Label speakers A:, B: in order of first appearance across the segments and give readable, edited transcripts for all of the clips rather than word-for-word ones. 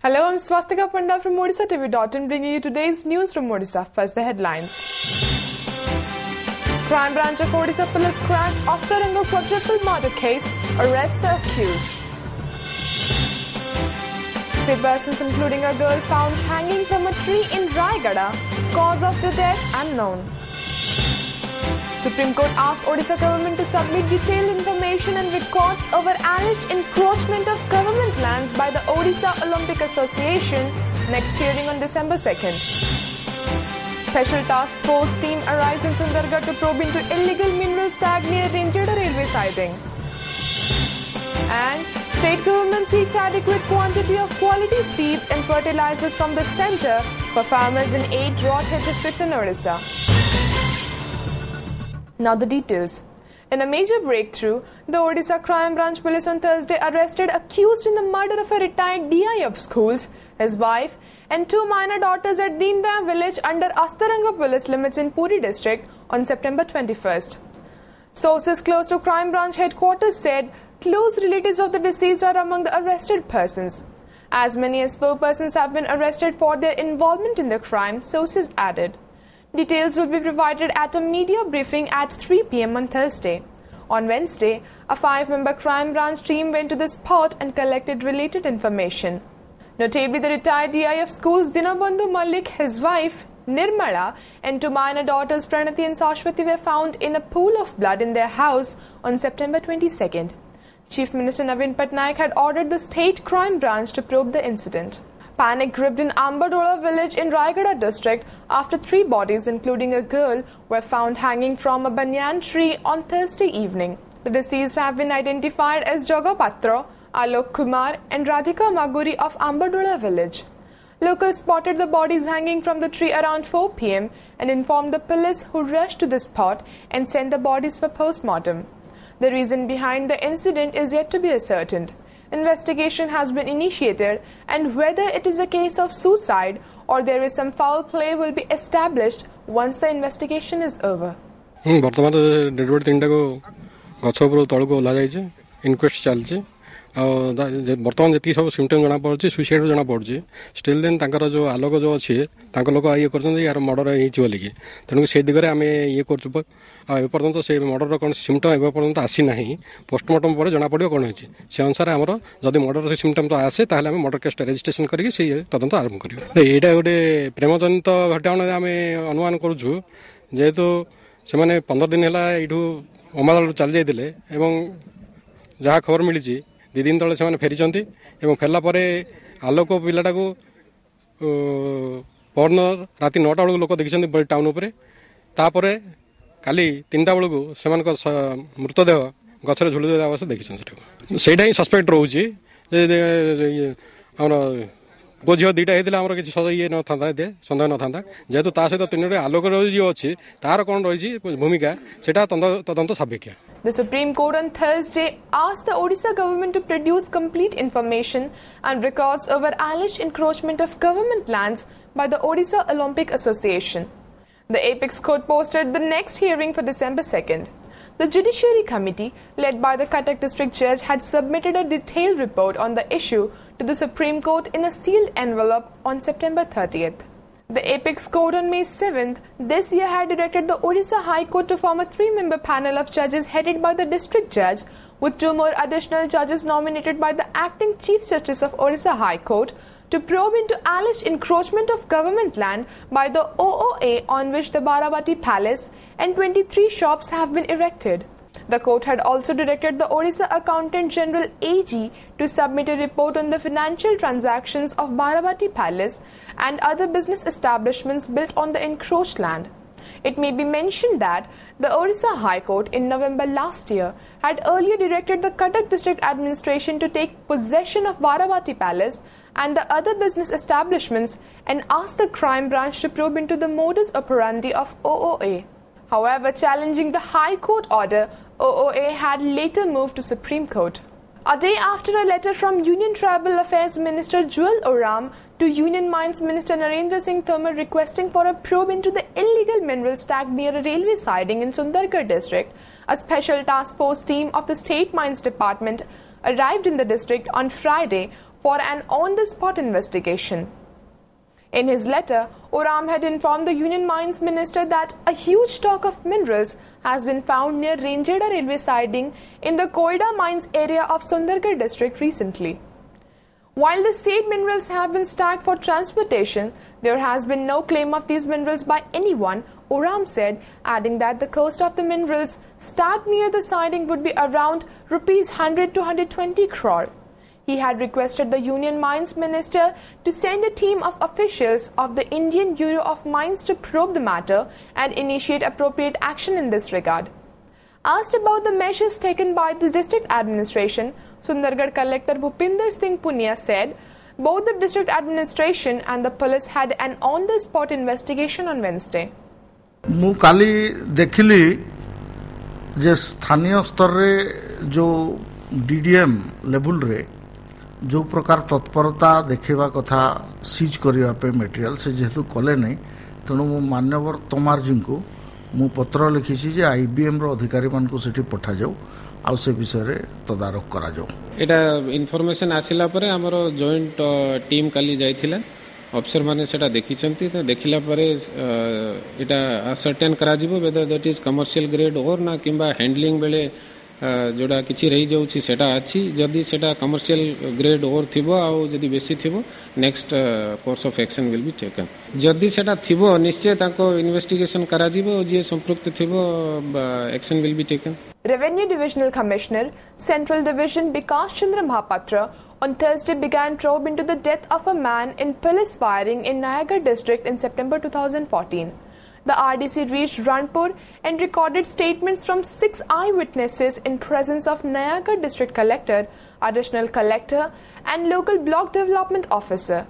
A: Hello, I'm Swastika Panda from Odisha TV.in bringing you today's news from Odisha. First, the headlines. Crime branch of Odisha police cracks Astaranga quadruple murder case, arrest the accused. 3 persons including a girl found hanging from a tree in Raigada, cause of the death unknown. Supreme Court asked Odisha government to submit detailed information and records over alleged encroachment of government lands by the Odisha Olympic Association. Next hearing on December 2nd. Special task force team arrives in Sundargarh to probe into illegal mineral stag near Ranjada railway siding. And state government seeks adequate quantity of quality seeds and fertilizers from the centre for farmers in 8 drought-hit districts in Odisha. Now the details. In a major breakthrough, the Odisha Crime Branch Police on Thursday arrested accused in the murder of a retired DI of schools, his wife, and 2 minor daughters at Deendaya village under Astaranga police limits in Puri district on September 21st. Sources close to Crime Branch headquarters said close relatives of the deceased are among the arrested persons. As many as 4 persons have been arrested for their involvement in the crime, sources added. Details will be provided at a media briefing at 3 p.m. on Thursday. On Wednesday, a 5-member crime branch team went to the spot and collected related information. Notably, the retired DI of schools Dinabandhu Malik, his wife Nirmala, and 2 minor daughters Pranati and Sashwati were found in a pool of blood in their house on September 22nd. Chief Minister Naveen Patnaik had ordered the state crime branch to probe the incident. Panic gripped in Ambadola village in Raigada district after 3 bodies, including a girl, were found hanging from a banyan tree on Thursday evening. The deceased have been identified as Jaga Patra, Alok Kumar and Radhika Maguri of Ambadola village. Locals spotted the bodies hanging from the tree around 4 p.m. and informed the police, who rushed to the spot and sent the bodies for post-mortem. The reason behind the incident is yet to be ascertained. Investigation has been initiated, and whether it is a case of suicide or there is some foul play will be established once the investigation is over.
B: वर्तमान dead body 3 को गछ ऊपर तळ को ला जायछि inquest चलछि बर्तमान जी सब symptom जना पड़ी सुइसाइड जना पड़ी स्टिल देन जो आलोक जो अच्छे लोक ये कर मर्डर होगी तेणुक से दिगरे आम ये करपर्यंत से मर्डर कौन सिम्पटम एपर्यंत आसी ना पोस्टमार्टम पर जना पड़ो कौन होती से अनुसार आमर जब मर्डर से सिम्पटम तो आसे ताल आम मर्डर केस रेजिस्ट्रेशन करके तदंत आरंभ कर यहाँ गोटे प्रेमजनित घटना आम अनुमान करुचु जेहेतु से 15 दिन है यू अमादल चली जाते जहाँ खबर मिली 2 दिन तले से फेरी फेरला आलोक पिलाटा को परन राति 9टा बेलू लोक देखी टाउन उपपर काली 3टा बेलू से मृतदेह गचर झुलुवा अवस्था देखी से सस्पेक्ट रोचे पुओ झील 2टा होता किसी ये ना सन्देह न था जेहेतु सहित 3 आलोक जो अच्छी तार कौन रही भूमिका से तदंत सापेक्ष.
A: The Supreme Court on Thursday asked the Odisha government to produce complete information and records over alleged encroachment of government lands by the Odisha Olympic Association. The Apex Court posted the next hearing for December 2nd. The Judiciary Committee, led by the Cuttack District Judge, had submitted a detailed report on the issue to the Supreme Court in a sealed envelope on September 30th. The Apex Court on May 7th this year had directed the Odisha High Court to form a 3-member panel of judges headed by the District Judge, with 2 more additional judges nominated by the Acting Chief Justice of Odisha High Court, to probe into alleged encroachment of government land by the OOA on which the Barabati Palace and 23 shops have been erected. The court had also directed the Odisha Accountant General AG to submit a report on the financial transactions of Barabati Palace and other business establishments built on the encroached land. It may be mentioned that the Odisha High Court in November last year had earlier directed the Cuttack District Administration to take possession of Barabati Palace and the other business establishments and asked the crime branch to probe into the modus operandi of OOA. However, challenging the High Court order, OOA had later moved to Supreme Court. A day after a letter from Union Tribal Affairs Minister Jewel Oram to Union Mines Minister Narendra Singh Tomar requesting for a probe into the illegal mineral stag near a railway siding in Sundargarh district, a special task force team of the State Mines Department arrived in the district on Friday for an on-the-spot investigation. In his letter, Oram had informed the Union Mines Minister that a huge stock of minerals has been found near Ranjeda railway siding in the Koida mines area of Sundargarh district recently. While the said minerals have been stacked for transportation, there has been no claim of these minerals by anyone, Oram said, adding that the cost of the minerals stacked near the siding would be around ₹100 to 120 crore. He had requested the Union Mines Minister to send a team of officials of the Indian Bureau of Mines to probe the matter and initiate appropriate action in this regard. Asked about the measures taken by the district administration, Sundargarh Collector Bhupinder Singh Punia said, both the district administration and the police had an on-the-spot investigation on Wednesday.
C: मु काली देखिली जे स्थानीय स्तर रे जो DDM level रे जो प्रकार तत्परता देखा कथा सीज करने पे मटेरियल से जेहेतु कले नहीं तेणु मु मान्यवर तोमार जी को मु पत्र लिखी जे आईबीएम रो अधिकारी मान को सेठी पठा जाऊ आ से विषय रे तदारक करा जाऊ
D: एटा इनफॉरमेशन आसिला परे हमरो जॉइंट टीम काली जाइथिला ऑफिसर माने सेटा देखिचंती तो देखिला परे एटा असर्टेन करा जिवो whether that is commercial grade और ना किंबा हैंडलिंग बेले जोड़ा किछि रही जाउछि सेटा अछि जदी सेटा कमर्शियल ग्रेड और थिबो आ जदी बेसी थिबो next course of action will be taken जदी सेटा थिबो निश्चय ताको इन्वेस्टिगेशन करा जिवो जे संपृक्त थिबो action will be taken.
A: Revenue Divisional Commissioner, Central Division Bikash Chandra Mahapatra on Thursday began probe into the death of a man in police firing in Nayagarh district in September 2014. The RDC reached Ranpur and recorded statements from 6 eyewitnesses in presence of Nayagarh District Collector, Additional Collector and Local Block Development Officer.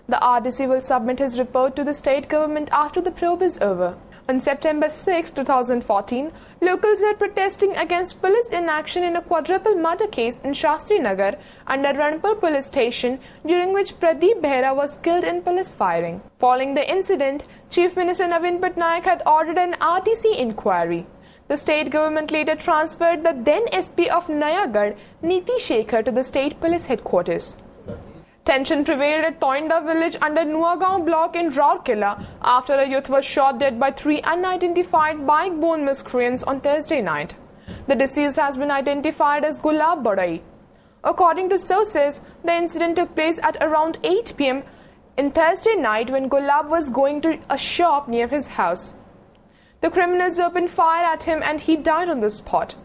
A: The RDC will submit his report to the state government after the probe is over. On September 6, 2014, locals were protesting against police inaction in a quadruple murder case in Shastri Nagar under Ranpur police station, during which Pradeep Behra was killed in police firing. Following the incident, Chief Minister Navin Patnaik had ordered an RTC inquiry. The state government later transferred the then SP of Nayagarh, Niti Shekhar, to the state police headquarters. Tension prevailed at Toinda village under Nuagaon block in Rourkela after a youth was shot dead by 3 unidentified bike-borne miscreants on Thursday night. The deceased has been identified as Gulab Badai. According to sources, the incident took place at around 8 p.m. in Thursday night when Gulab was going to a shop near his house. The criminals opened fire at him and he died on the spot.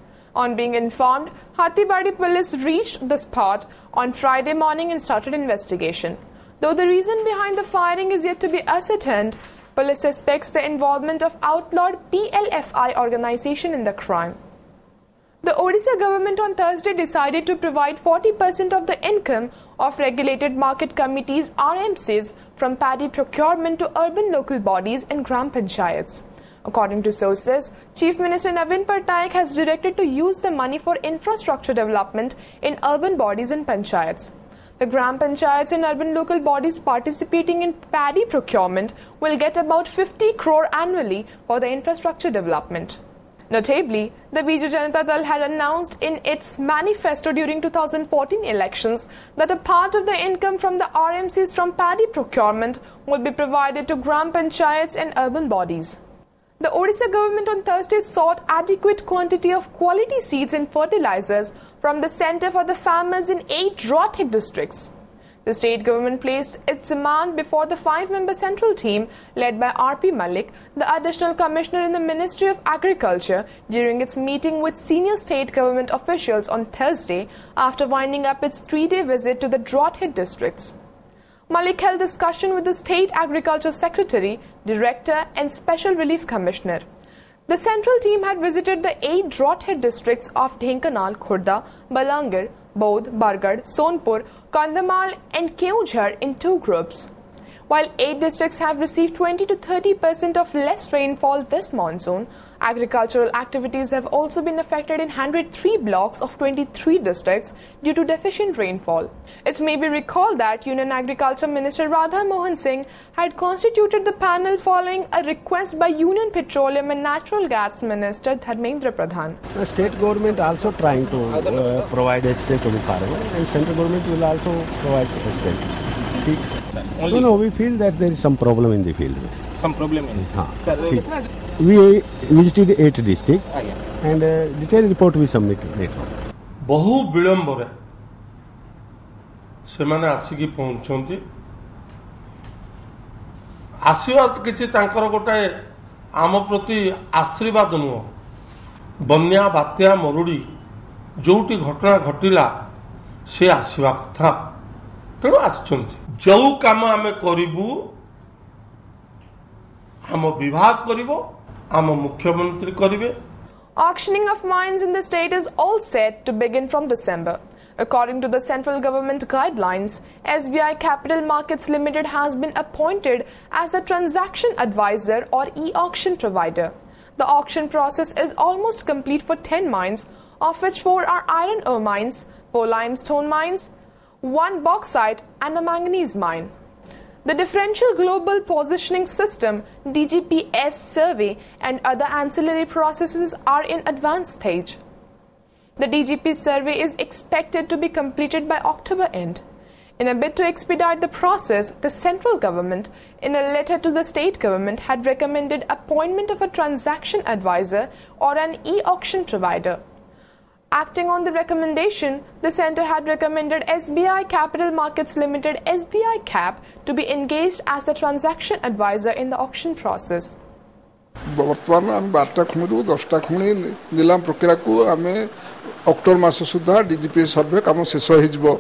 A: On being informed, Hattibadi police reached the spot on Friday morning and started investigation. Though the reason behind the firing is yet to be ascertained, police suspects the involvement of outlawed PLFI organization in the crime. The Odisha government on Thursday decided to provide 40% of the income of regulated market committees RMCs from paddy procurement to urban local bodies and gram panchayats. According to sources, Chief Minister Navin Patnaik has directed to use the money for infrastructure development in urban bodies and panchayats. The gram panchayats and urban local bodies participating in paddy procurement will get about 50 crore annually for the infrastructure development. Notably, the Biju Janata Dal had announced in its manifesto during 2014 elections that a part of the income from the RMCs from paddy procurement would be provided to gram panchayats and urban bodies. The Odisha government on Thursday sought adequate quantity of quality seeds and fertilizers from the Centre for the Farmers in 8 drought-hit districts. The state government placed its demand before the 5-member central team led by R.P. Malik, the additional commissioner in the Ministry of Agriculture, during its meeting with senior state government officials on Thursday after winding up its 3-day visit to the drought-hit districts. Malik held discussion with the State Agriculture Secretary, Director and Special Relief Commissioner. The central team had visited the 8 drought-hit districts of Dhenkanal, Khurda, Balangir, Bodh, Bargarh, Sonpur, Kandhamal and Keonjhar in 2 groups. While 8 districts have received 20 to 30% of less rainfall this monsoon, Agricultural activities have also been affected in 103 blocks of 23 districts due to deficient rainfall. It may be recalled that Union Agriculture Minister Radha Mohan Singh had constituted the panel following a request by Union Petroleum and Natural Gas Minister Dharmendra Pradhan.
E: The state government also trying to provide assistance to the farmer, and central government will also provide assistance. No, we feel that there is some problem in the field.
F: Some problem in it.
E: We visited 8 districts and detailed report we submitted later.
G: बहु विलंब से माने आसिकी पहुंचती आशीर्वाद किछि तांकर गोटे आम प्रति आशीर्वाद नुह बन्या बात्या मरुड़ी जोटी घटना घटिला से आसवा कथा तेणु आसचंती जो काम आमे करिबू आम विभाग करिबो आम मुख्यमंत्री करिवे.
A: Auctioning of mines in the state is all set to begin from December. According to the central government guidelines, SBI Capital Markets Limited has been appointed as the transaction advisor or e-auction provider. The auction process is almost complete for 10 mines, of which 4 are iron ore mines, 4 limestone mines, 1 bauxite and a manganese mine. The Differential Global Positioning System DGPS survey and other ancillary processes are in advanced stage. The DGP survey is expected to be completed by October end. In a bid to expedite the process, the central government, in a letter to the state government, had recommended appointment of a transaction advisor or an e-auction provider. Acting on the recommendation, the centre had recommended SBI Capital Markets Limited SBI CAP to be engaged as the transaction advisor in the auction process.
H: बर्तमान आम 12टा खुणी 10टा खुणी नीलाम प्रक्रिया को आम October मास सुधा DGP सर्वे काम शेष हो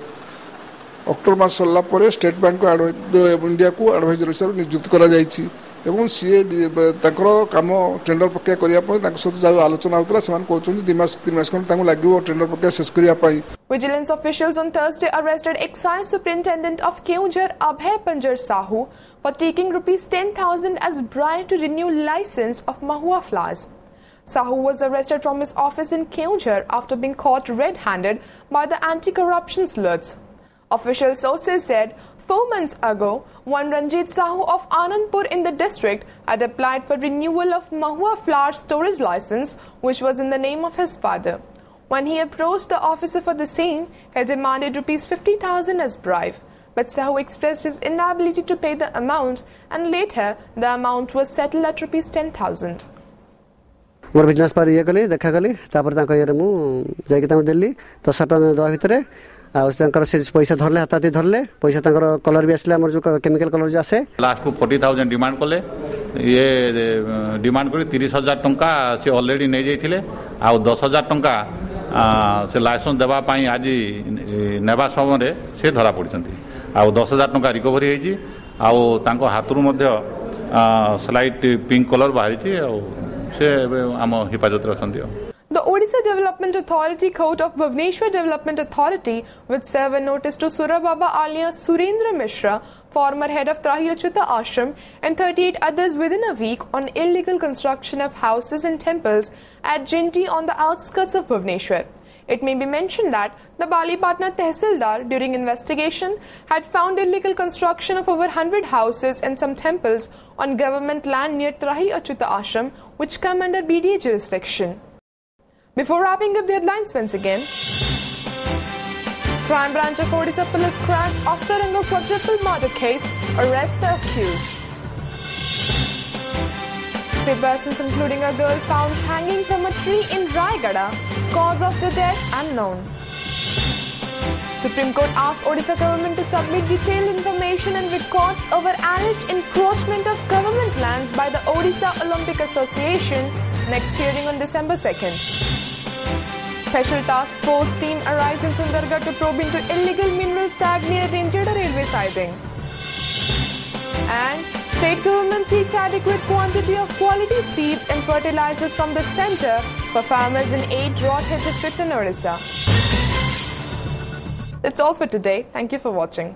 H: October मास सरला पर स्टेट बैंक को इंडिया को एडवाइजर हिसाब नियुक्त करा जायछि एवं सीए तांकर काम टेंडर प्रक्रिया करिया पय तांक सहित जाउ आलोचना होतला सेमान कहउछन 2 मास 3 मास कोन तांको लागिवो टेंडर प्रक्रिया शेष करिया पय.
A: Vigilance officials on Thursday arrested Excise Superintendent of Keonjhar Abhay Panjar Sahu for taking rupees 10,000 as bribe to renew license of mahua flowers. Sahu was arrested from his office in Keonjhar after being caught red-handed by the anti-corruption sleuths. Official sources said 4 months ago, one Ranjit Sahu of Anandpur in the district had applied for renewal of mahua flower storage license, which was in the name of his father. When he approached the officer for the same, he demanded rupees 50,000 as bribe. But Sahu expressed his inability to pay the amount, and later the amount was settled at rupees 10,000.
E: More business पर ये कले देखा कले तापर ताको ये मु जाके ताको देली 10 टका दवा भितरे आ उस तांकर से पैसा धरले हाताती धरले पैसा तांकर कलर भी आसले हमर जो केमिकल कलर जे आसे
I: लास्ट को 40,000 डिमांड कले ये डिमांड करी 30,000 टंका से ऑलरेडी नै जाइथिले आ 10,000 टंका से लाइसेंस देबा पई आज नेबा समय से धरा पड़छंती आ 10,000 टंका रिकवरी हेजी आ तांको हातरु मध्ये स्लाइट पिंक कलर बाहरी छी आ से आम हिफाजत रखछंती.
A: The Odisha Development Authority Court of Bhubaneswar Development Authority would serve a notice to Surababa alias Surendra Mishra, former head of Trahi Achyuta Ashram, and 38 others within a week on illegal construction of houses and temples at Jinti on the outskirts of Bhubaneswar. It may be mentioned that the Balipatna Tehsildar, during investigation, had found illegal construction of over 100 houses and some temples on government land near Trahi Achyuta Ashram, which come under BDA jurisdiction. Before wrapping up the headlines once again, Crime Branch of Odisha Police cracks Ostarango quadruple murder case, arrest the accused. 3 persons including a girl found hanging from a tree in Raigada, cause of the death unknown. Supreme Court asked Odisha government to submit detailed information and records over alleged encroachment of government lands by the Odisha Olympic Association, next hearing on December 2nd. Special task force team arrives in Sundargarh to probe into illegal mineral stag near Ranjada railway siding. And state government seeks adequate quantity of quality seeds and fertilizers from the centre for farmers in 8 drought-hit districts in Odisha. That's all for today. Thank you for watching.